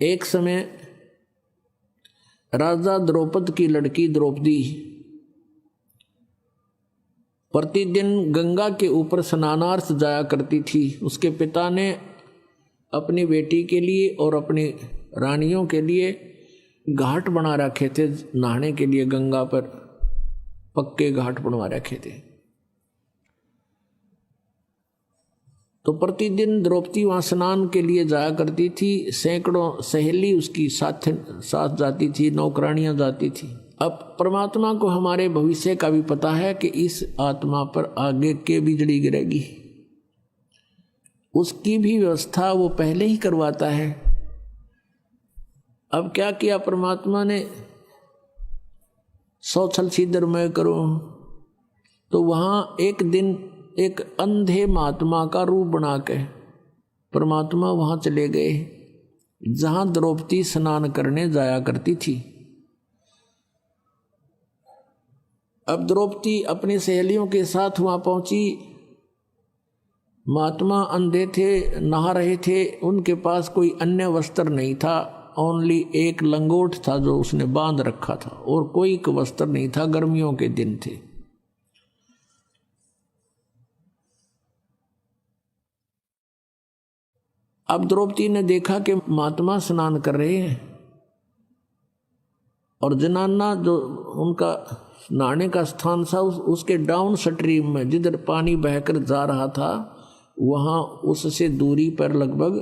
एक समय राजा द्रौपद की लड़की द्रौपदी प्रतिदिन गंगा के ऊपर स्नानार्थ जाया करती थी। उसके पिता ने अपनी बेटी के लिए और अपनी रानियों के लिए घाट बना रखे थे, नहाने के लिए गंगा पर पक्के घाट बनवा रखे थे। तो प्रतिदिन द्रौपदी वहाँ स्नान के लिए जाया करती थी। सैकड़ों सहेली उसकी साथ जाती थी, नौकरानियाँ जाती थी। अब परमात्मा को हमारे भविष्य का भी पता है कि इस आत्मा पर आगे के बिजली गिरेगी, उसकी भी व्यवस्था वो पहले ही करवाता है। अब क्या किया परमात्मा ने, 100 छल छिद्र मैं करूं, तो वहाँ एक दिन एक अंधे महात्मा का रूप बना के परमात्मा वहाँ चले गए जहाँ द्रौपदी स्नान करने जाया करती थी। अब द्रौपदी अपनी सहेलियों के साथ वहाँ पहुंची। महात्मा अंधे थे, नहा रहे थे, उनके पास कोई अन्य वस्त्र नहीं था, ओनली एक लंगोट था जो उसने बांध रखा था, और कोई वस्त्र नहीं था, गर्मियों के दिन थे। अब द्रौपदी ने देखा कि महात्मा स्नान कर रहे हैं और जनाना जो उनका नहाने का स्थान था उसके डाउन स्ट्रीम में जिधर पानी बहकर जा रहा था, वहाँ उससे दूरी पर लगभग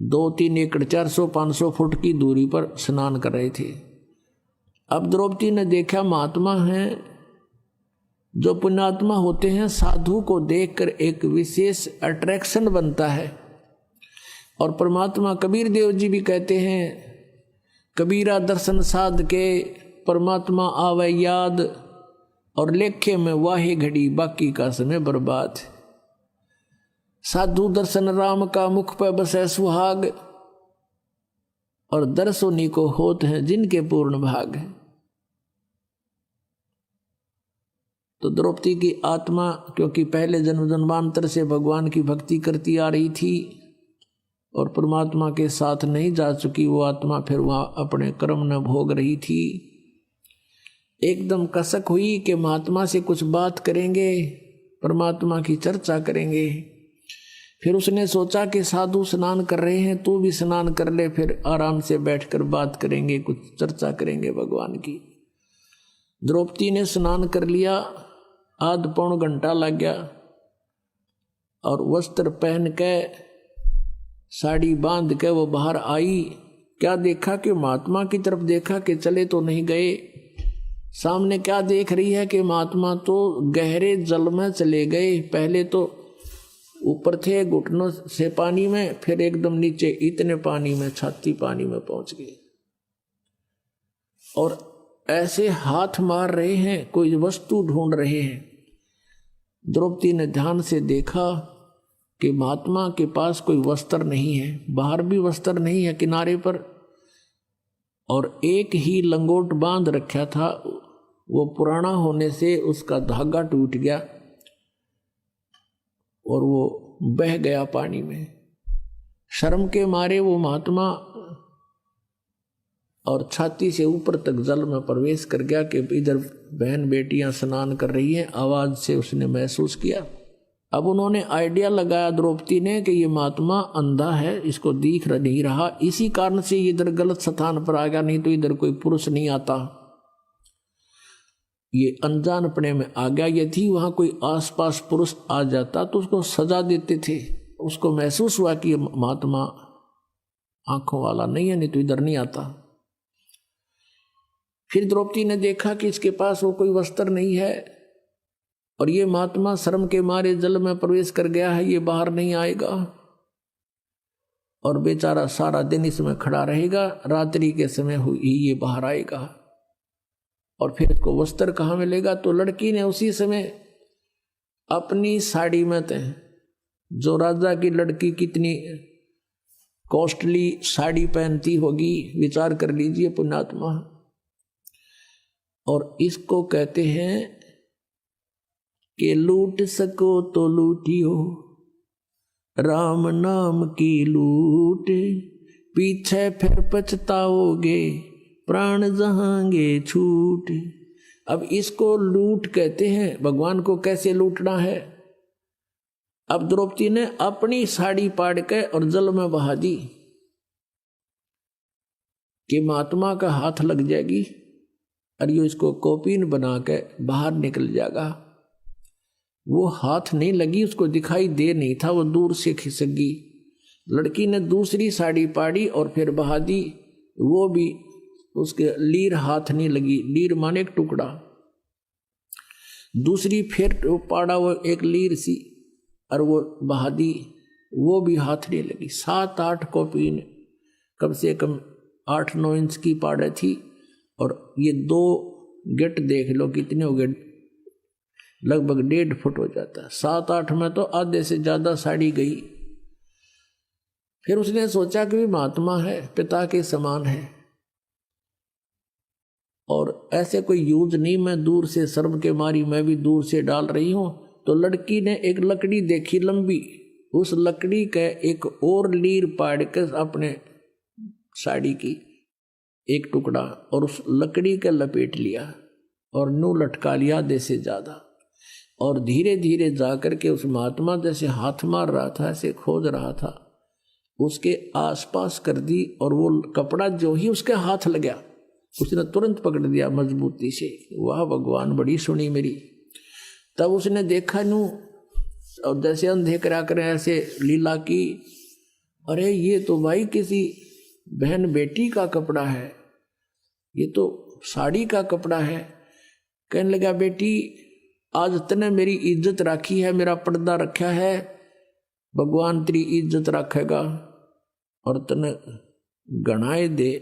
2-3 एकड़ 400-500 फुट की दूरी पर स्नान कर रहे थे। अब द्रौपदी ने देखा महात्मा हैं, जो पुण्यात्मा होते हैं, साधु को देखकर एक विशेष अट्रैक्शन बनता है। और परमात्मा कबीर देव जी भी कहते हैं, कबीरा दर्शन साध के परमात्मा आवे याद, और लेखे में वाहे घड़ी बाकी का समय बर्बाद। साधु दर्शन राम का मुख पर बसे सुहाग, और दर्श उन्हीं को होत हैं जिनके पूर्ण भाग है। तो द्रौपदी की आत्मा क्योंकि पहले जन्म जन्मांतर से भगवान की भक्ति करती आ रही थी और परमात्मा के साथ नहीं जा चुकी वो आत्मा फिर वहाँ अपने कर्म न भोग रही थी। एकदम कसक हुई कि महात्मा से कुछ बात करेंगे, परमात्मा की चर्चा करेंगे। फिर उसने सोचा कि साधु स्नान कर रहे हैं, तू भी स्नान कर ले, फिर आराम से बैठकर बात करेंगे, कुछ चर्चा करेंगे भगवान की। द्रौपदी ने स्नान कर लिया, आध पौन घंटा लग गया, और वस्त्र पहन के साड़ी बांध के वो बाहर आई। क्या देखा कि महात्मा की तरफ देखा कि चले तो नहीं गए। सामने क्या देख रही है कि महात्मा तो गहरे जल में चले गए। पहले तो ऊपर थे घुटनों से पानी में, फिर एकदम नीचे इतने पानी में, छाती पानी में पहुंच गए, और ऐसे हाथ मार रहे हैं, कोई वस्तु ढूंढ रहे हैं। द्रौपदी ने ध्यान से देखा कि महात्मा के पास कोई वस्त्र नहीं है, बाहर भी वस्त्र नहीं है किनारे पर, और एक ही लंगोट बांध रखा था, वो पुराना होने से उसका धागा टूट गया और वो बह गया पानी में। शर्म के मारे वो महात्मा और छाती से ऊपर तक जल में प्रवेश कर गया कि इधर बहन बेटियां स्नान कर रही हैं। आवाज से उसने महसूस किया। अब उन्होंने आइडिया लगाया द्रौपदी ने कि ये महात्मा अंधा है, इसको दिख नहीं रहा, इसी कारण से इधर गलत स्थान पर आ गया, नहीं तो इधर कोई पुरुष नहीं आता। ये अनजानपने में आ गया। यदि वहां कोई आसपास पुरुष आ जाता तो उसको सजा देते थे। उसको महसूस हुआ कि ये महात्मा आंखों वाला नहीं है, नहीं तो इधर नहीं आता। फिर द्रौपदी ने देखा कि इसके पास वो कोई वस्त्र नहीं है, और ये महात्मा शर्म के मारे जल में प्रवेश कर गया है, ये बाहर नहीं आएगा, और बेचारा सारा दिन इसमें खड़ा रहेगा, रात्रि के समय हुई ये बाहर आएगा, और फिर इसको वस्त्र कहाँ मिलेगा। तो लड़की ने उसी समय अपनी साड़ी में, जो राजा की लड़की कितनी कॉस्टली साड़ी पहनती होगी, विचार कर लीजिए पुण्यात्मा। और इसको कहते हैं कि लूट सको तो लूटियो, राम नाम की लूट, पीछे फिर पछताओगे, प्राण जहांगे छूट। अब इसको लूट कहते हैं। भगवान को कैसे लूटना है? अब द्रौपदी ने अपनी साड़ी पाड़ के और जल में बहा दी कि महात्मा का हाथ लग जाएगी और ये इसको कौपीन बना के बाहर निकल जाएगा। वो हाथ नहीं लगी, उसको दिखाई दे नहीं था, वो दूर से खिसक गई। लड़की ने दूसरी साड़ी पाड़ी और फिर बहा दी, वो भी उसके लीर हाथ नहीं लगी। लीर माने एक टुकड़ा। दूसरी फिर पाड़ा वो एक लीर सी और वो बहा दी, वो भी हाथ नहीं लगी। 7-8 कौपीन कम से कम 8-9 इंच की पाड़े थी और ये 2 गेट देख लो कितने हो गए, लगभग 1.5 फुट हो जाता। 7-8 में तो आधे से ज्यादा साड़ी गई। फिर उसने सोचा कि भी महात्मा है, पिता के समान है और ऐसे कोई यूज नहीं, मैं दूर से शर्म के मारी मैं भी दूर से डाल रही हूं। तो लड़की ने एक लकड़ी देखी लंबी, उस लकड़ी के एक और लीर पाड़ के अपने साड़ी की एक टुकड़ा और उस लकड़ी के लपेट लिया और नू लटका लिया आधे से ज्यादा। और धीरे धीरे जाकर के उस महात्मा जैसे हाथ मार रहा था ऐसे खोज रहा था, उसके आसपास कर दी और वो कपड़ा जो ही उसके हाथ लगा उसने तुरंत पकड़ दिया मजबूती से। वाह भगवान, बड़ी सुनी मेरी। तब उसने देखा नू और जैसे अंधे करा कर ऐसे लीला की, अरे ये तो भाई किसी बहन बेटी का कपड़ा है, ये तो साड़ी का कपड़ा है। कहने लगा, बेटी आज तने मेरी इज्जत रखी है, मेरा पर्दा रखा है, भगवान तेरी इज्जत रखेगा और तने गणाए दे।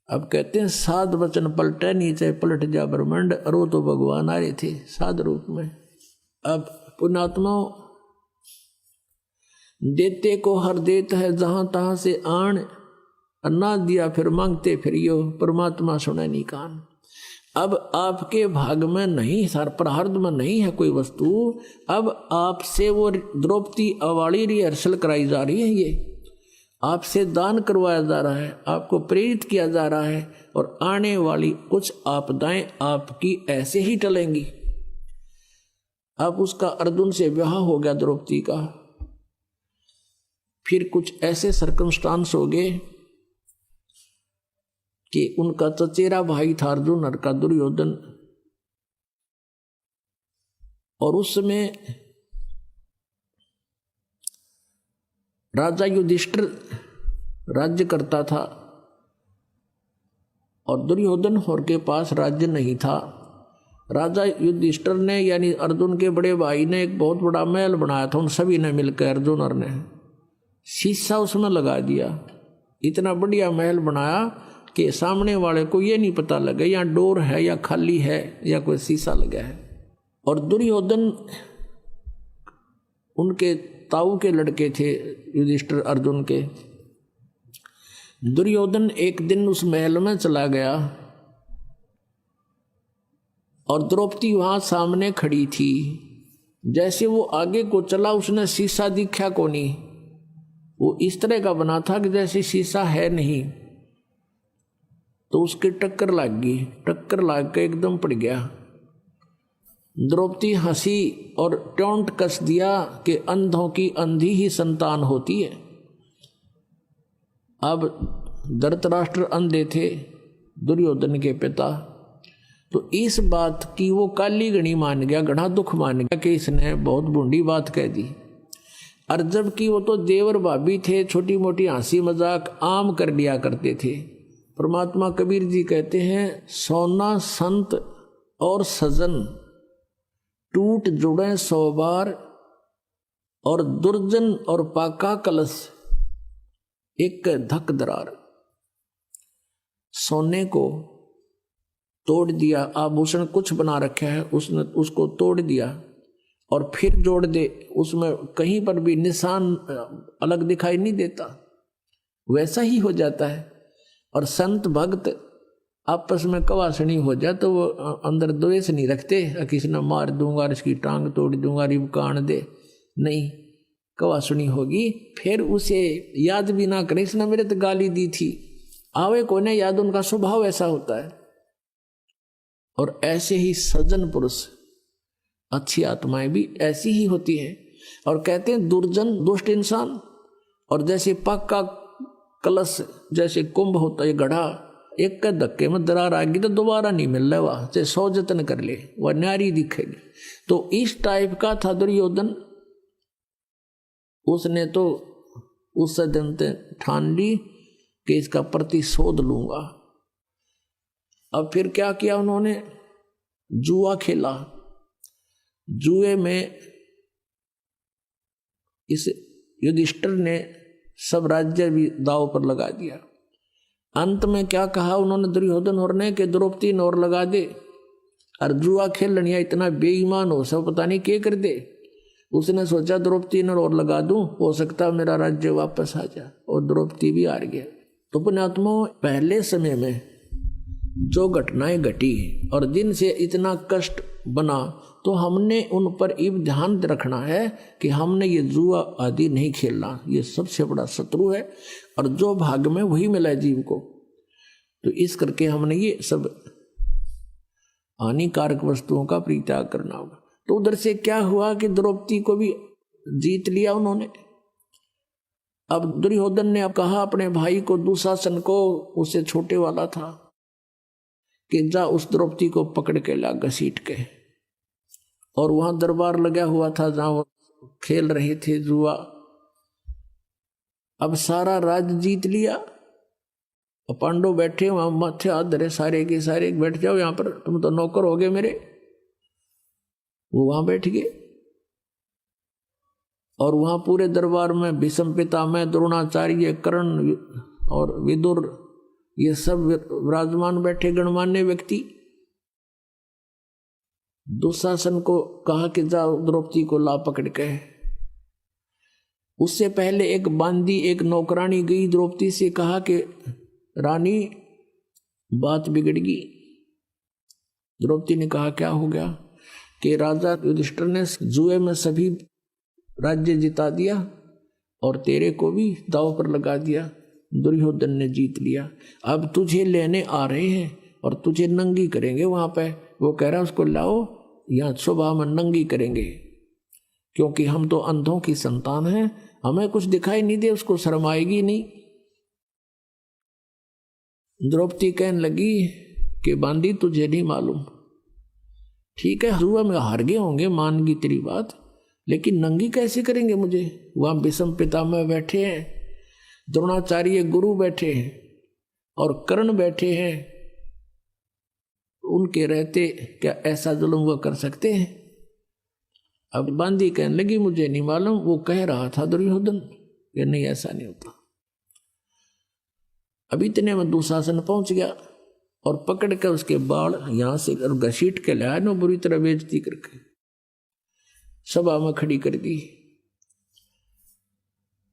अब कहते हैं 7 वचन पलटे नीचे पलट जा ब्रह्मांड, और वो तो भगवान आ रहे थे 7 रूप में। अब पुण्यात्मा देते को हर देत है जहां तहां से आन, अन्ना दिया फिर मांगते फिरियो, परमात्मा सुने नहीं कान। अब आपके भाग में नहीं, सर प्रारब्ध में नहीं है कोई वस्तु, अब आपसे वो द्रौपदी अवाली रिहर्सल कराई जा रही है, ये आपसे दान करवाया जा रहा है, आपको प्रेरित किया जा रहा है और आने वाली कुछ आपदाएं आपकी ऐसे ही टलेंगी। अब उसका अर्जुन से विवाह हो गया द्रौपदी का, फिर कुछ ऐसे सर्कमस्टांस हो गए कि उनका चचेरा भाई था अर्जुन और का दुर्योधन, और उस समय राजा युधिष्ठिर राज्य करता था और दुर्योधन और के पास राज्य नहीं था। राजा युधिष्ठिर ने यानी अर्जुन के बड़े भाई ने एक बहुत बड़ा महल बनाया था, उन सभी ने मिलकर अर्जुन और ने शीशा उसमें लगा दिया। इतना बढ़िया महल बनाया कि सामने वाले को ये नहीं पता लगे यहाँ डोर है या खाली है या कोई शीशा लगा है। और दुर्योधन उनके ताऊ के लड़के थे युधिष्ठिर अर्जुन के। दुर्योधन एक दिन उस महल में चला गया और द्रौपदी वहां सामने खड़ी थी। जैसे वो आगे को चला उसने शीशा दिखा को नहीं, वो इस तरह का बना था कि जैसे शीशा है नहीं, तो उसकी टक्कर लग गई। टक्कर लग के एकदम पड़ गया। द्रौपदी हंसी और टोंट कस दिया कि अंधों की अंधी ही संतान होती है। अब धृतराष्ट्र अंधे थे दुर्योधन के पिता, तो इस बात की वो काली गणी मान गया, घना दुख मान गया कि इसने बहुत बूढ़ी बात कह दी। और जबकि वो तो देवर भाभी थे, छोटी मोटी हंसी मजाक आम कर लिया करते थे। परमात्मा कबीर जी कहते हैं, सोना संत और सजन टूट जुड़े 100 बार, और दुर्जन और पाका कलश एक धक दरार। सोने को तोड़ दिया, आभूषण कुछ बना रखा है उसने, उसको तोड़ दिया और फिर जोड़ दे, उसमें कहीं पर भी निशान अलग दिखाई नहीं देता, वैसा ही हो जाता है। और संत भक्त आपस में कवासनी हो जाए तो वो अंदर द्वेष नहीं रखते, किसी ने मार दूंगा, इसकी टांग तोड़ दूंगा, रिब कान दे, नहीं, कवा सुनी होगी, फिर उसे याद भी ना करे, इसने मेरे तो गाली दी थी, आवे को ने याद, उनका स्वभाव ऐसा होता है। और ऐसे ही सज्जन पुरुष, अच्छी आत्माएं भी ऐसी ही होती हैं। और कहते हैं दुर्जन दुष्ट इंसान, और जैसे पक्का कलश, जैसे कुंभ होता है घड़ा, एक के धक्के में दरार आ गई तो दोबारा नहीं मिल रहा, वह चाहे 100 जतन कर ले वह न्यारी दिखेगी। तो इस टाइप का था दुर्योधन। उसने तो उस दिन ठान ली कि इसका प्रतिशोध लूंगा। अब फिर क्या किया उन्होंने, जुआ खेला। जुए में इस युधिष्ठिर ने सब राज्य भी दांव पर लगा दिया। अंत में क्या कहा उन्होंने दुर्योधन और ने कि द्रौपदी ने और लगा दे, और जुआ खेल लनिया इतना बेईमान हो सब पता नहीं क्या कर दे। उसने सोचा द्रौपदी ने और लगा दूं, हो सकता मेरा राज्य वापस आ जाए, और द्रौपदी भी हार गया। तो पुण्यात्मा, पहले समय में जो घटनाएं घटी और जिनसे इतना कष्ट बना, तो हमने उन पर इब ध्यान रखना है कि हमने ये जुआ आदि नहीं खेलना, ये सबसे बड़ा शत्रु है, और जो भाग में वही मिला है जीव को। तो इस करके हमने ये सब हानिकारक वस्तुओं का परित्याग करना होगा। तो उधर से क्या हुआ कि द्रौपदी को भी जीत लिया उन्होंने। अब दुर्योधन ने अब कहा अपने भाई को, दुशासन को, उससे छोटे वाला था, कि जा उस द्रौपदी को पकड़ के ला घसीट के। और वहां दरबार लगा हुआ था जहां वो खेल रहे थे जुआ। अब सारा राज्य जीत लिया, पांडव बैठे वहां माथे हाथ धरे, सारे के सारे, बैठ जाओ यहां पर, तुम तो नौकर हो गए मेरे। वो वहां बैठ गए, और वहां पूरे दरबार में भीष्म पितामह, द्रोणाचार्य, कर्ण और विदुर, ये सब विराजमान बैठे गणमान्य व्यक्ति। दुशासन को कहा कि जाओ द्रौपदी को ला पकड़ के। उससे पहले एक बांदी, एक नौकरानी गई द्रौपदी से, कहा कि रानी बात बिगड़ गई। द्रौपदी ने कहा क्या हो गया, कि राजा युधिष्ठिर ने जुए में सभी राज्य जिता दिया और तेरे को भी दांव पर लगा दिया, दुर्योधन ने जीत लिया। अब तुझे लेने आ रहे हैं और तुझे नंगी करेंगे वहां पे। वो कह रहा उसको लाओ, यहाँ सुबह में नंगी करेंगे, क्योंकि हम तो अंधों की संतान हैं, हमें कुछ दिखाई नहीं दे, उसको शर्म आएगी नहीं। द्रौपदी कहने लगी कि बांदी तुझे नहीं मालूम, ठीक है जुआ में हार गए होंगे, मान गई तेरी बात, लेकिन नंगी कैसे करेंगे मुझे। वहां भीष्म पितामह बैठे हैं, द्रोणाचार्य गुरु बैठे हैं, और कर्ण बैठे हैं, उनके रहते क्या ऐसा जुल्म वो कर सकते हैं। अब बांदी कहने लगी मुझे नहीं मालूम, वो कह रहा था दुर्योधन कि नहीं ऐसा नहीं होता। अब इतने में दुशासन पहुंच गया और पकड़ कर उसके बाल यहां से घसीट के लाया ना, बुरी तरह बेइज्जती करके सभा में खड़ी कर दी।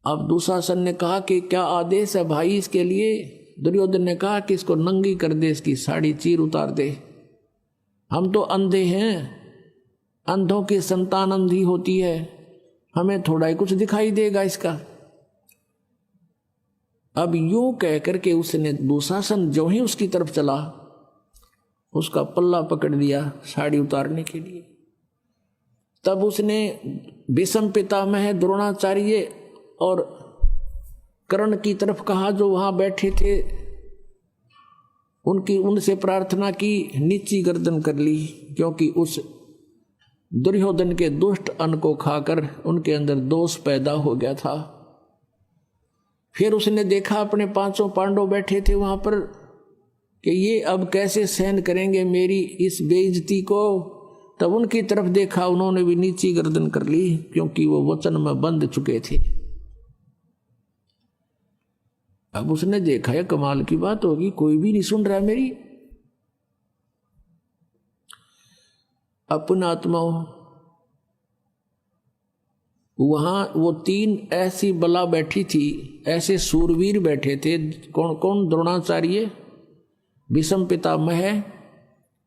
अब दुशासन ने कहा कि क्या आदेश है भाई इसके लिए। दुर्योधन ने कहा कि इसको नंगी कर दे, इसकी साड़ी चीर उतार दे, हम तो अंधे हैं, अंधों की संतान अंधी होती है, हमें थोड़ा ही कुछ दिखाई देगा इसका। अब यूं कह करके उसने दुशासन जो ही उसकी तरफ चला, उसका पल्ला पकड़ लिया साड़ी उतारने के लिए। तब उसने भीष्म पितामह, द्रोणाचार्य और कर्ण की तरफ कहा जो वहां बैठे थे, उनसे प्रार्थना की, नीची गर्दन कर ली, क्योंकि उस दुर्योधन के दुष्ट अन्न को खाकर उनके अंदर दोष पैदा हो गया था। फिर उसने देखा अपने 500 पांडव बैठे थे वहां पर कि ये अब कैसे सहन करेंगे मेरी इस बेइज्जती को। तब उनकी तरफ देखा, उन्होंने भी नीची गर्दन कर ली, क्योंकि वो वचन में बंध चुके थे। अब उसने देखा है कमाल की बात होगी, कोई भी नहीं सुन रहा मेरी। अपन आत्माओं, वहां वो 3 ऐसी बला बैठी थी, ऐसे सूरवीर बैठे थे। कौन कौन? द्रोणाचार्य, भीष्म पितामह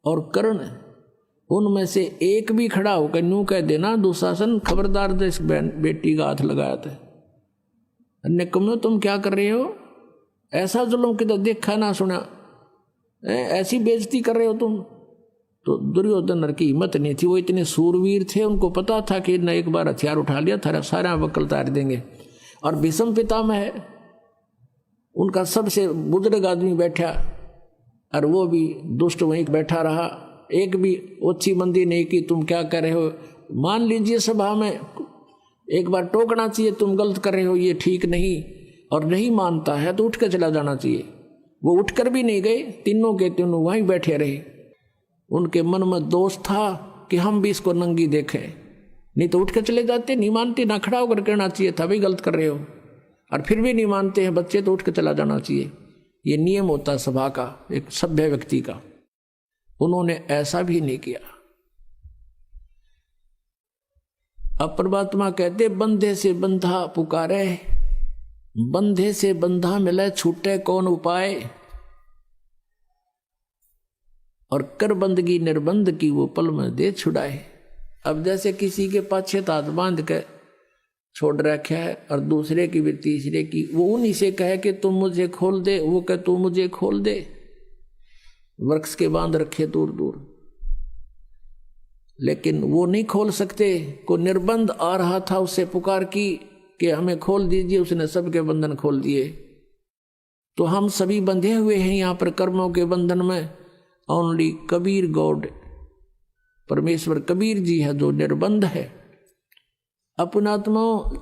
और कर्ण। उनमें से एक भी खड़ा होकर न्यू कह देना दुशासन खबरदार इस बेटी का हाथ लगाया था, निकम्मे तुम क्या कर रहे हो, ऐसा जुल्म किधर देखा ना सुना, ऐसी बेइज्जती कर रहे हो तुम। तो दुर्योधन की हिम्मत नहीं थी, वो इतने सूरवीर थे, उनको पता था कि न एक बार हथियार उठा लिया था सारा वक्ल तार देंगे। और भीष्म पितामह है, उनका सबसे बुजुर्ग आदमी बैठा और वो भी दुष्ट वहीं बैठा रहा, एक भी ओछी मंदी नहीं की तुम क्या कर रहे हो। मान लीजिए सभा में एक बार टोकना चाहिए तुम गलत कर रहे हो, ये ठीक नहीं, और नहीं मानता है तो उठ कर चला जाना चाहिए। वो उठकर भी नहीं गए, तीनों के तीनों वहीं बैठे रहे। उनके मन में दोष था कि हम भी इसको नंगी देखें, नहीं तो उठ कर चले जाते। नहीं मानते ना खड़ा होकर कहना चाहिए था भाई गलत कर रहे हो, और फिर भी नहीं मानते हैं बच्चे तो उठ कर चला जाना चाहिए। ये नियम होता है सभा का, एक सभ्य व्यक्ति का। उन्होंने ऐसा भी नहीं किया। अब परमात्मा कहते बंधे से बंधा पुकारे, बंधे से बंधा मिले छूटे कौन उपाय, और कर बंदगी निर्बंध की वो पल में दे छुड़ाए। अब जैसे किसी के पाछे हाथ बांध के छोड़ रखा है और दूसरे की भी तीसरे की, वो उन्हीं से कहे कि तुम मुझे खोल दे, वो कहे तू मुझे खोल दे। वृक्ष के बांध रखे दूर दूर, लेकिन वो नहीं खोल सकते। को निर्बंध आ रहा था उससे पुकार की कि हमें खोल दीजिए, उसने सबके बंधन खोल दिए। तो हम सभी बंधे हुए हैं यहाँ पर कर्मों के बंधन में। ओनली कबीर गॉड, परमेश्वर कबीर जी है जो निर्बंध है। अपनात्माओं,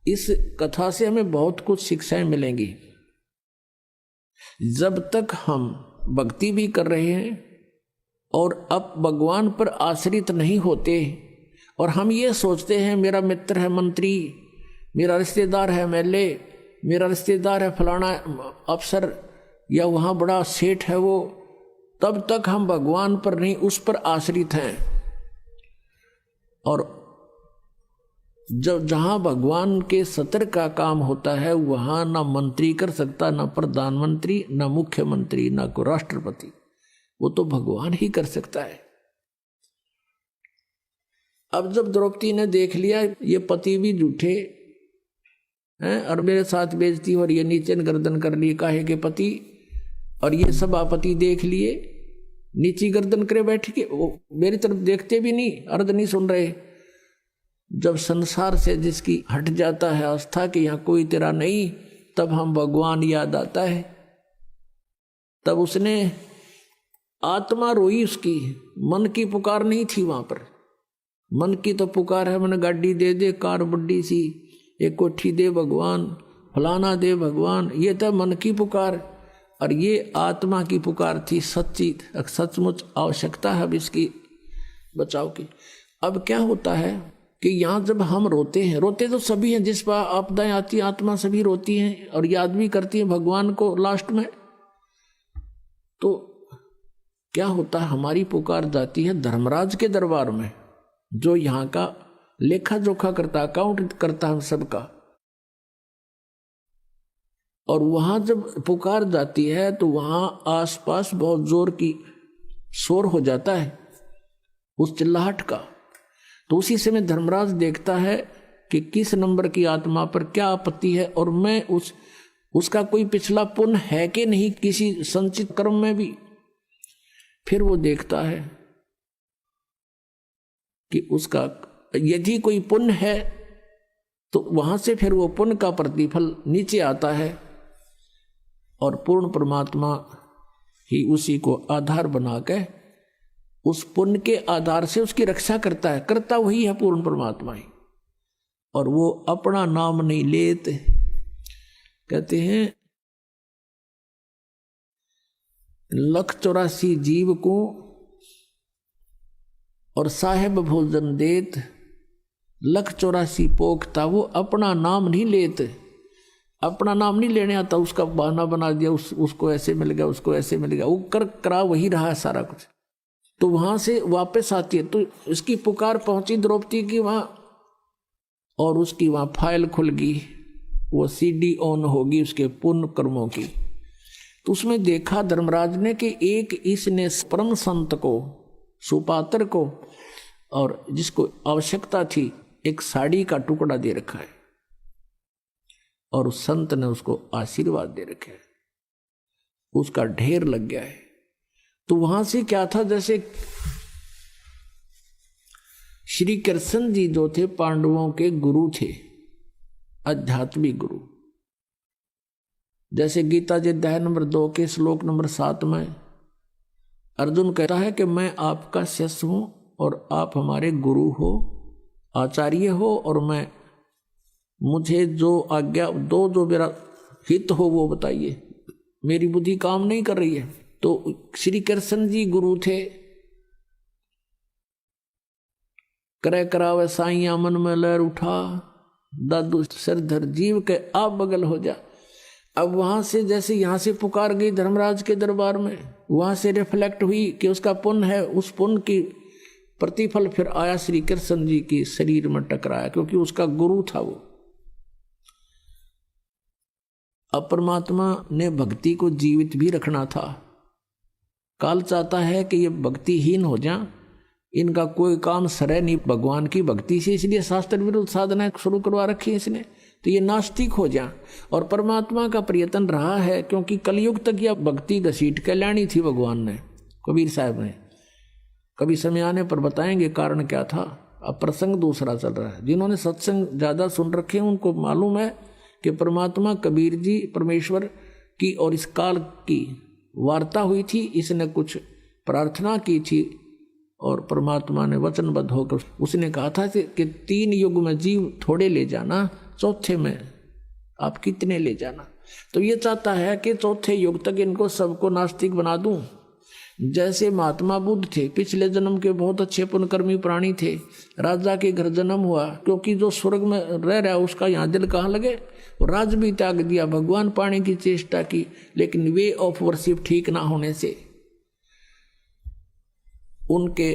इस कथा से हमें बहुत कुछ शिक्षाएं मिलेंगी। जब तक हम भक्ति भी कर रहे हैं और अब भगवान पर आश्रित नहीं होते, और हम ये सोचते हैं मेरा मित्र है मंत्री, मेरा रिश्तेदार है एमएलए, मेरा रिश्तेदार है फलाना अफसर, या वहाँ बड़ा सेठ है वो, तब तक हम भगवान पर नहीं उस पर आश्रित हैं। और जब जहाँ भगवान के सत्र का काम होता है वहाँ ना मंत्री कर सकता, ना प्रधानमंत्री, ना मुख्यमंत्री, ना कोई राष्ट्रपति, वो तो भगवान ही कर सकता है। अब जब द्रौपदी ने देख लिया ये पति भी झूठे हैं और मेरे साथ बेइज्जती हो रही है, नीचे गर्दन कर ली काहे के पति, और ये सभापति देख लिए नीची गर्दन करे बैठ के, वो मेरी तरफ देखते भी नहीं, अर्ध नहीं सुन रहे। जब संसार से जिसकी हट जाता है आस्था कि यहाँ कोई तेरा नहीं, तब हम भगवान याद आता है। तब उसने आत्मा रोई, उसकी मन की पुकार नहीं थी वहां पर। मन की तो पुकार है मैंने गाड़ी दे दे, कार बड्डी सी, एक कोठी दे भगवान, फलाना दे भगवान, ये तो मन की पुकार। और ये आत्मा की पुकार थी, सच्ची सचमुच आवश्यकता है अब इसकी बचाव की। अब क्या होता है कि यहाँ जब हम रोते हैं, रोते तो सभी हैं, जिस पर आपदाएं आती हैं आत्मा सभी रोती हैं और याद भी करती हैं भगवान को लास्ट में। तो क्या होता है, हमारी पुकार जाती है धर्मराज के दरबार में, जो यहाँ का लेखा जोखा करता, अकाउंट करता हम सबका। और वहां जब पुकार जाती है तो वहां आसपास बहुत जोर की शोर हो जाता है उस चिल्लाहट का। तो उसी समय धर्मराज देखता है कि किस नंबर की आत्मा पर क्या आपत्ति है, और मैं उसका कोई पिछला पुण्य है कि नहीं किसी संचित कर्म में भी। फिर वो देखता है कि उसका यदि कोई पुण्य है तो वहां से फिर वो पुण्य का प्रतिफल नीचे आता है, और पूर्ण परमात्मा ही उसी को आधार बना के उस पुण्य के आधार से उसकी रक्षा करता है। करता वही है पूर्ण परमात्मा ही, और वो अपना नाम नहीं लेते। कहते हैं 184 जीव को और साहेब भोजन देत, 184 पोखता, वो अपना नाम नहीं लेते। अपना नाम नहीं लेने आता, उसका बहाना बना दिया, उसको ऐसे मिल गया, उसको ऐसे मिल गया, वो करा वही रहा सारा कुछ। तो वहां से वापस आती है, तो इसकी पुकार पहुंची द्रौपदी की वहां, और उसकी वहां फाइल खुल गई, वो सीडी ऑन होगी उसके पुण्य कर्मों की। तो उसमें देखा धर्मराज ने कि एक इसने परम संत को सुपात्र को और जिसको आवश्यकता थी एक साड़ी का टुकड़ा दे रखा है और उस संत ने उसको आशीर्वाद दे रखे है, उसका ढेर लग गया है। तो वहां से क्या था, जैसे श्री कृष्ण जी जो थे पांडवों के गुरु थे, आध्यात्मिक गुरु। जैसे गीता जी अध्याय नंबर 2 के श्लोक नंबर 7 में अर्जुन कहता है कि मैं आपका शिष्य हूं और आप हमारे गुरु हो, आचार्य हो, और मैं मुझे जो आज्ञा दो, जो मेरा हित हो वो बताइए, मेरी बुद्धि काम नहीं कर रही है। तो श्री कृष्ण जी गुरु थे। करे करावे साइया मन में लहर उठा, दादू सरधर जीव के आप बगल हो जा। अब वहां से जैसे यहां से पुकार गई धर्मराज के दरबार में, वहां से रिफ्लेक्ट हुई कि उसका पुण्य है, उस पुण्य की प्रतिफल फिर आया श्री कृष्ण जी के शरीर में टकराया, क्योंकि उसका गुरु था वो। अब परमात्मा ने भक्ति को जीवित भी रखना था। काल चाहता है कि ये भक्तिहीन हो जाए, इनका कोई काम सरे नहीं भगवान की भक्ति से, इसलिए शास्त्र विरुद्ध साधना शुरू करवा रखी है इसने, तो ये नास्तिक हो जाए। और परमात्मा का प्रयत्न रहा है, क्योंकि कलयुग तक यह भक्ति घसीट के लानी थी भगवान ने, कबीर साहब ने। कभी समय आने पर बताएंगे कारण क्या था। अब प्रसंग दूसरा चल रहा है। जिन्होंने सत्संग ज्यादा सुन रखे हैं उनको मालूम है कि परमात्मा कबीर जी परमेश्वर की और इस काल की वार्ता हुई थी, इसने कुछ प्रार्थना की थी और परमात्मा ने वचनबद्ध होकर उसने कहा था कि 3 युग में जीव थोड़े ले जाना, चौथे में आप कितने ले जाना। तो ये चाहता है कि चौथे युग तक इनको सबको नास्तिक बना दूं। जैसे महात्मा बुद्ध थे, पिछले जन्म के बहुत अच्छे पुण्यकर्मी प्राणी थे, राजा के घर जन्म हुआ, क्योंकि जो स्वर्ग में रह रहा है उसका यहाँ दिल कहाँ लगे, राज भी त्याग दिया, भगवान पाने की चेष्टा की, लेकिन वे ऑफ वर्शिप ठीक ना होने से, उनके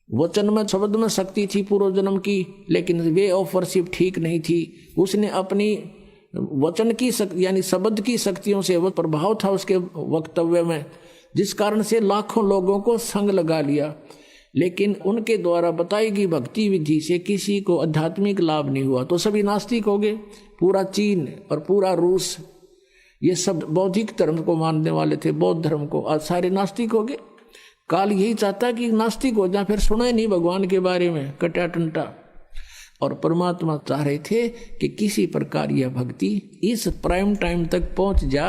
वचन में शब्द में शक्ति थी पूर्व जन्म की, लेकिन वे ऑफ वर्शिप ठीक नहीं थी। उसने अपनी वचन की शक्ति यानी शब्द की शक्तियों से वो प्रभाव था उसके वक्तव्य में, जिस कारण से लाखों लोगों को संग लगा लिया, लेकिन उनके द्वारा बताई गई भक्ति विधि से किसी को आध्यात्मिक लाभ नहीं हुआ, तो सभी नास्तिक हो गए। पूरा चीन और पूरा रूस ये सब बौद्धिक धर्म को मानने वाले थे, बौद्ध धर्म को, आज सारे नास्तिक हो गए। काल यही चाहता कि नास्तिक हो जाए, फिर सुना ही नहीं भगवान के बारे में, कटा टंटा। और परमात्मा चाह रहे थे कि किसी प्रकार यह भक्ति इस प्राइम टाइम तक पहुंच जा,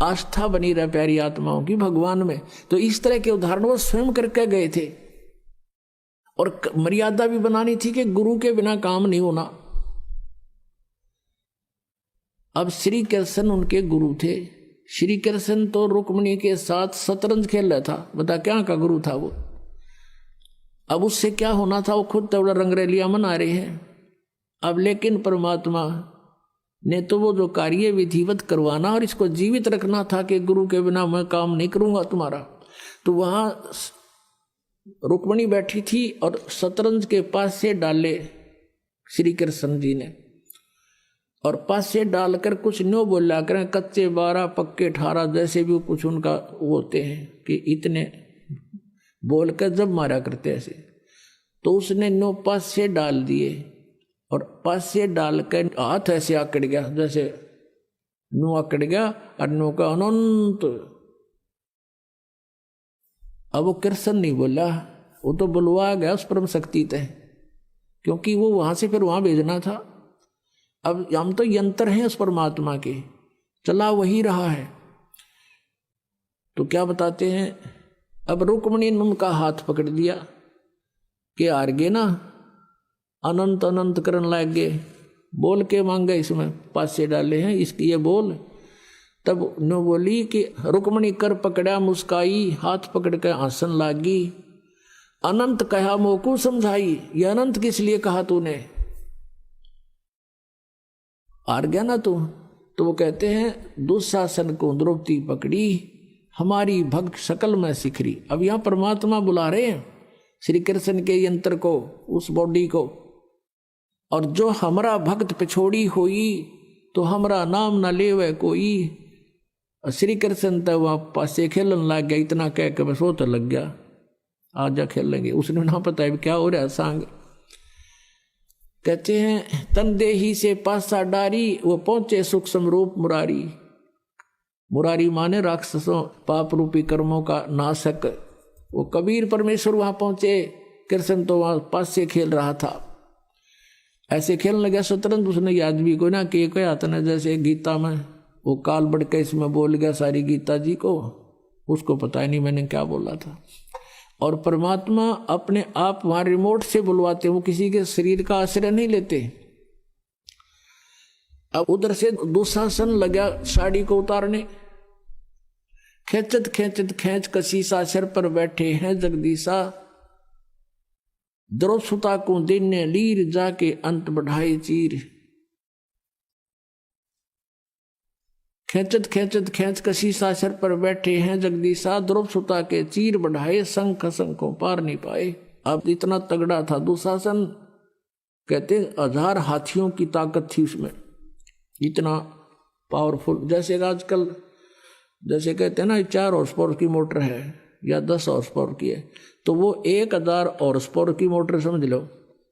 आस्था बनी रहे प्यारी आत्माओं की भगवान में। तो इस तरह के उदाहरण वो स्वयं करके गए थे, और मर्यादा भी बनानी थी कि गुरु के बिना काम नहीं होना। अब श्री कृष्ण उनके गुरु थे। श्री कृष्ण तो रुक्मिणी के साथ शतरंज खेल रहा था, बता क्या का गुरु था वो। अब उससे क्या होना था, वो खुद थोड़ा रंगरेलिया मना रहे हैं। अब लेकिन परमात्मा ने तो वो जो कार्य विधिवत करवाना और इसको जीवित रखना था कि गुरु के बिना मैं काम नहीं करूंगा तुम्हारा। तो वहां रुक्मिणी बैठी थी और शतरंज के पास से डाले श्री कृष्ण जी ने, और पास से डालकर कुछ न्यो बोला करें, कच्चे 12 पक्के 18, जैसे भी कुछ उनका वो होते हैं कि इतने बोल कर जब मारा करते ऐसे। तो उसने नो पास से डाल दिए, और पास से डालकर हाथ ऐसे आकड़ गया, जैसे नो आकड़ गया और नो का अनंत। अब वो कृष्ण नहीं बोला, वो तो बुलवा गया उस परम शक्ति तय, क्योंकि वो वहां से फिर वहां भेजना था। अब हम तो यंत्र हैं उस परमात्मा के, चला वही रहा है। तो क्या बताते हैं, अब रुक्मिणी ने उनका हाथ पकड़ दिया कि हार गए ना, अनंत अनंत करने लग गए, बोल के मांगे इसमें पास से डाले हैं इसकी ये बोल। तब नो बोली कि रुक्मिणी कर पकड़ा मुस्काई, हाथ पकड़ के हंसन लागी, अनंत कहा मोकू समझाई। ये अनंत किस लिए कहा तूने, हार गया ना तू। तो वो कहते हैं दुशासन को द्रौपदी पकड़ी, हमारी भक्त शकल में सिखरी। अब यहां परमात्मा बुला रहे हैं श्री कृष्ण के यंत्र को, उस बॉडी को, और जो हमारा भक्त पिछोड़ी हुई तो हमारा नाम न लेवे कोई। श्री कृष्ण तो वहां पासे खेलन लग गया, इतना कह के बस वो तो लग गया। आजा खेल लेंगे। उसने ना पता है क्या हो रहा है सांग। कहते हैं तन देही से पासा डारी, वो पहुंचे सूक्ष्म रूप मुरारी। मुरारी माने राक्षसों पाप रूपी कर्मों का नाशक। वो कबीर परमेश्वर वहां पहुंचे, कृष्ण तो वहां पास से खेल रहा था। ऐसे खेलने लगा शतरंज उसने आदमी को ना कि क्या था ना, जैसे गीता में वो काल बढ़ के इसमें बोल गया सारी गीता जी को, उसको पता ही नहीं मैंने क्या बोला था। और परमात्मा अपने आप वहां रिमोट से बुलवाते, वो किसी के शरीर का आश्रय नहीं लेते। अब उधर से दुशासन लगा साड़ी को उतारने, खेचत खेचत खेच कसीसा सिर पर बैठे हैं जगदीशा। द्रौपदा को दिन ने लीर जाके अंत बढ़ाए चीर। खेचत खेचत खेच कसीसा सिर पर बैठे हैं जगदीशा। द्रौपदा के चीर बढ़ाए शंख शंखों पार नहीं पाए। अब इतना तगड़ा था दुशासन, कहते 1000 हाथियों की ताकत थी उसमें, इतना पावरफुल। जैसे आजकल जैसे कहते हैं ना 4 हॉर्स पावर की मोटर है या 10 हॉर्स पावर की है, तो वो 1000 हॉर्स पावर की मोटर समझ लो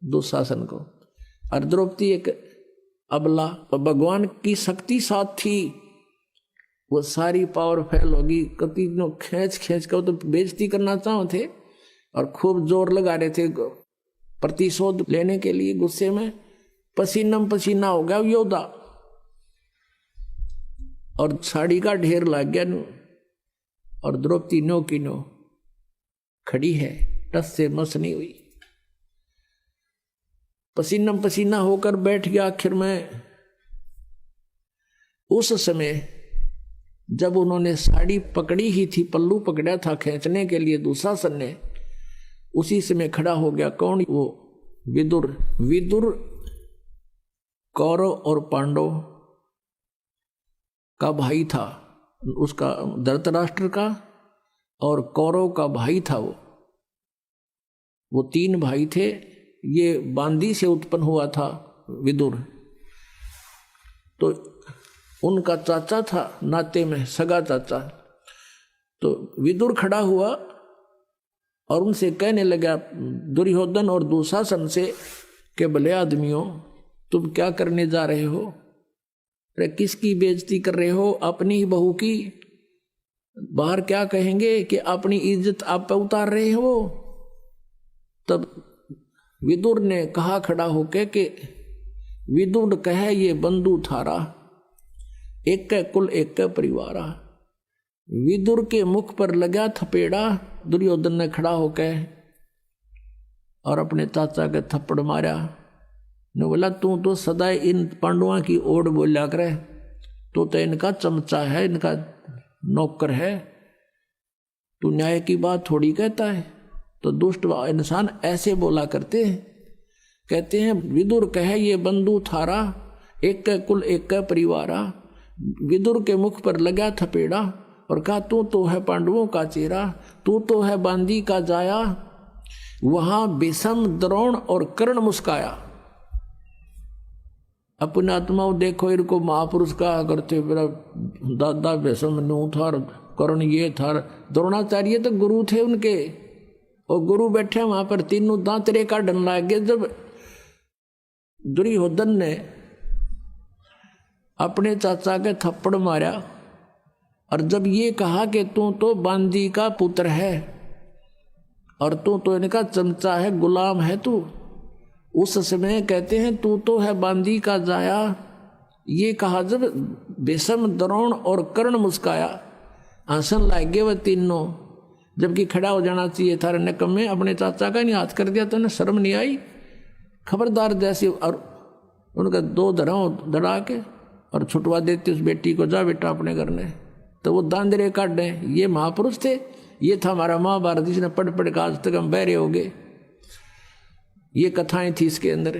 दुशासन को। और द्रौपदी एक अबला, भगवान की शक्ति साथ थी, वो सारी पावर फैल होगी। कति खींच खींच कर तो बेइज्जती करना चाहो थे और खूब जोर लगा रहे थे प्रतिशोध लेने के लिए। गुस्से में पसीनम पसीना हो गया योद्धा, और साड़ी का ढेर लग गया। और द्रौपदी नो की नो खड़ी है, टस से मस नहीं हुई, पसीनम पसीना होकर बैठ गया आखिर में। उस समय जब उन्होंने साड़ी पकड़ी ही थी, पल्लू पकड़ा था खींचने के लिए दुशासन ने, उसी समय खड़ा हो गया कौन? वो विदुर। विदुर कौरव और पांडव का भाई था, उसका धृतराष्ट्र का और कौरव का भाई था। वो 3 भाई थे। ये बांदी से उत्पन्न हुआ था विदुर, तो उनका चाचा था नाते में, सगा चाचा। तो विदुर खड़ा हुआ और उनसे कहने लगा, दुर्योधन और दुशासन से, कि भले आदमियों तुम क्या करने जा रहे हो? अरे किसकी बेइज्जती कर रहे हो? अपनी ही बहू की। बाहर क्या कहेंगे कि अपनी इज्जत आप पे उतार रहे हो। तब विदुर ने कहा खड़ा होके कि विदुर कहे ये बंधु थारा, एक कुल एक परिवारा। विदुर के मुख पर लगा थपेड़ा। दुर्योधन ने खड़ा होकर और अपने चाचा के थप्पड़ मारा। ने बोला तू तो सदा इन पांडवों की ओर बोला करे, तो इनका चमचा है, इनका नौकर है, तू न्याय की बात थोड़ी कहता है। तो दुष्ट इंसान ऐसे बोला करते हैं। कहते हैं विदुर कहे ये बंधु थारा, एक कुल एक परिवारा। विदुर के मुख पर लगा थपेड़ा और कहा तू तो है पांडवों का चेहरा, तू तो है बांदी का जाया। वहां भीष्म, द्रोण और कर्ण मुस्काया। अपने आत्मा देखो, इनको महापुरुष कहा करते, मेरा दादा भीष्म नू था, कर्ण ये था, द्रोणाचार्य तो गुरु थे उनके। और गुरु बैठे वहां पर, तीनों दांतरे का डन लग गए। जब दुर्योधन ने अपने चाचा के थप्पड़ मारा और जब ये कहा कि तू तो बांदी का पुत्र है और तू तो इनका चमचा है, गुलाम है तू, उस समय कहते हैं तू तो है बांदी का जाया। ये कहा जब भीष्म, द्रोण और कर्ण मुस्काया, हंसन लग गए वह तीनों। जबकि खड़ा हो जाना चाहिए था, निकम्मे अपने चाचा का नहीं हाथ कर दिया, तो उन्हें शर्म नहीं आई? खबरदार जैसे। और उनका 2 धड़ाओं धड़ा के और छुटवा देते उस बेटी को, जा बेटा अपने घर ने। तो वो दांदरे काट दें। ये महापुरुष थे। ये था हमारा महाभारत, जिसने पढ़ पढ़ के आज तक हम बहरे हो गए। ये कथाएं थी इसके अंदर।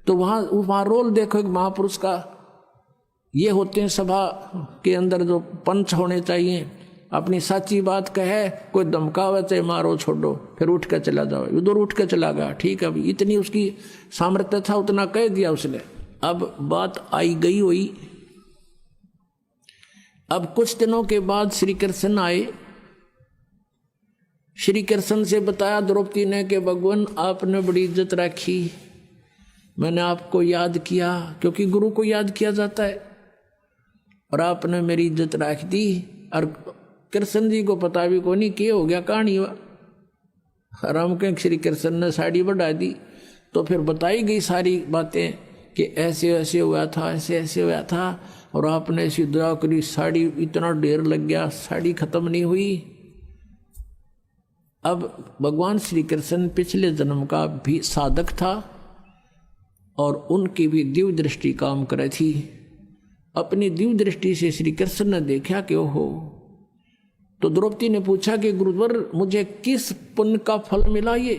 तो वहाँ रोल देखो एक महापुरुष का। ये होते हैं सभा के अंदर जो पंच होने चाहिए। अपनी सच्ची बात कहे, कोई धमकावे चाहे मारो छोड़ो, फिर उठ कर चला जाओ। उधर उठ कर चला गया, ठीक है, अभी इतनी उसकी सामर्थ्य था, उतना कह दिया उसने। अब बात आई गई हुई। अब कुछ दिनों के बाद श्री कृष्ण आए श्री कृष्ण से बताया द्रौपदी ने कि भगवान आपने बड़ी इज्जत रखी, मैंने आपको याद किया, क्योंकि गुरु को याद किया जाता है, और आपने मेरी इज्जत रख दी। और कृष्ण जी को पता भी को नहीं कि हो गया, कहानी हुआ। राम के श्री कृष्ण ने साड़ी बढ़ा दी, तो फिर बताई गई सारी बातें कि ऐसे ऐसे हुआ था, ऐसे ऐसे हुआ था, और आपने ऐसी दया करी, साड़ी इतना ढेर लग गया, साड़ी खत्म नहीं हुई। अब भगवान श्री कृष्ण पिछले जन्म का भी साधक था और उनकी भी दिव्य दृष्टि काम करे थी। अपनी दिव्य दृष्टि से श्री कृष्ण ने देखा कि ओहो। तो द्रौपदी ने पूछा कि गुरुवर मुझे किस पुण्य का फल मिला ये?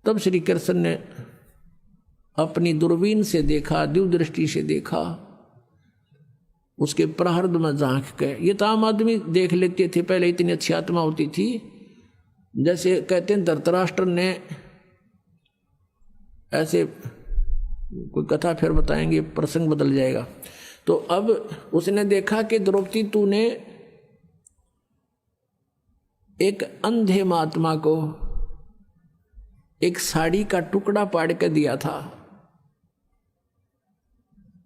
तब श्री कृष्ण ने अपनी दूरबीन से देखा, दिव्य दृष्टि से देखा, उसके प्रारब्ध में झांक के। ये तो आम आदमी देख लेते थे, पहले इतनी अच्छी आत्मा होती थी। जैसे कहते हैं धृतराष्ट्र ने ऐसे, कोई कथा फिर बताएंगे, प्रसंग बदल जाएगा। तो अब उसने देखा कि द्रौपदी तूने एक अंधे महात्मा को एक साड़ी का टुकड़ा पाड़ के दिया था,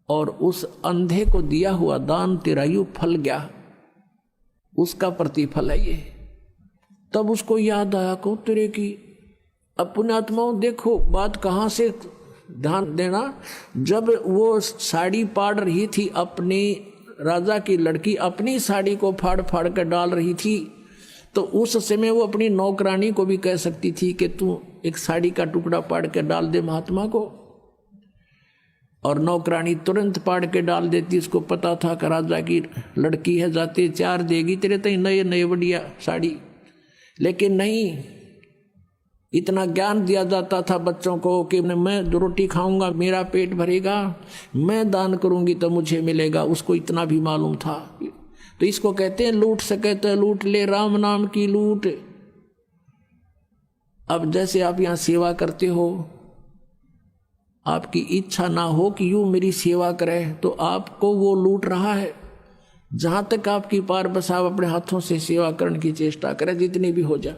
और उस अंधे को दिया हुआ दान तेरा यूं फल गया, उसका प्रतिफल है ये। तब उसको याद आया को तेरे की। अब पुण्यात्माओं देखो बात कहाँ से ध्यान देना। जब वो साड़ी पाड़ रही थी, अपनी राजा की लड़की अपनी साड़ी को फाड़ फाड़ कर डाल रही थी, तो उस समय वो अपनी नौकरानी को भी कह सकती थी कि तू एक साड़ी का टुकड़ा पाड़ के डाल दे महात्मा को, और नौकरानी तुरंत पाड़ के डाल देती। उसको पता था कि राजा की लड़की है, जाते 4 देगी तेरे तई नए नए बढ़िया साड़ी। लेकिन नहीं, इतना ज्ञान दिया जाता था बच्चों को कि मैं रोटी खाऊंगा मेरा पेट भरेगा, मैं दान करूंगी तो मुझे मिलेगा, उसको इतना भी मालूम था। तो इसको कहते हैं लूट सके तो लूट ले, राम नाम की लूट। अब जैसे आप यहाँ सेवा करते हो, आपकी इच्छा ना हो कि यूं मेरी सेवा करे, तो आपको वो लूट रहा है। जहां तक आपकी पार बस आप अपने हाथों से सेवा करने की चेष्टा करें, जितनी भी हो जाए,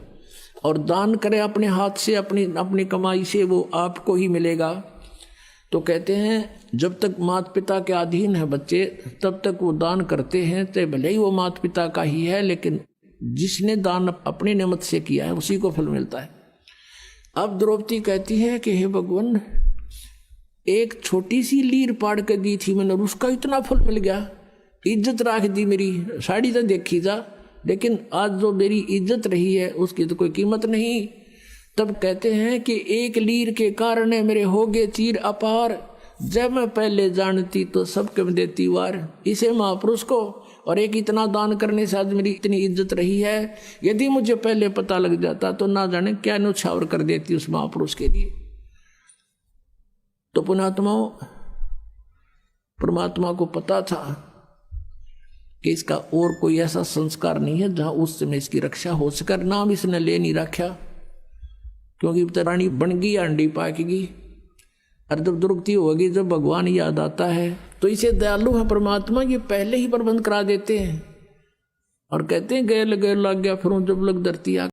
और दान करें अपने हाथ से, अपनी कमाई से, वो आपको ही मिलेगा। तो कहते हैं जब तक माता पिता के अधीन है बच्चे, तब तक वो दान करते हैं, तो भले ही वो माता पिता का ही है, लेकिन जिसने दान अपनी नियमत से किया है उसी को फल मिलता है। अब द्रौपदी कहती है कि हे भगवान, एक छोटी सी लीर पाड़ के दी थी मैंने, उसका इतना फल मिल गया, इज्जत रख दी मेरी, साड़ी तो देखी जा, लेकिन आज जो मेरी इज्जत रही है उसकी तो कोई कीमत नहीं। तब कहते हैं कि एक लीर के कारण मेरे हो गए चीर अपार, जब मैं पहले जानती तो सबके में देती वार। इसे महापुरुष को और एक इतना दान करने से आज मेरी इतनी इज्जत रही है, यदि मुझे पहले पता लग जाता तो ना जाने क्या न्यौछावर कर देती उस महापुरुष के लिए। तो पुण्यात्माओं, परमात्मा को पता था कि इसका और कोई ऐसा संस्कार नहीं है जहां उस समय इसकी रक्षा हो सके। नाम इसने ले नहीं रखा, क्योंकि रानी बन गई, अंडी पाकेगी, और जब दुर्गति होगी, जब भगवान याद आता है तो इसे दयालु है परमात्मा, ये पहले ही प्रबंध करा देते हैं और कहते हैं गैल गैल लग गया फिर जब लग धरती आ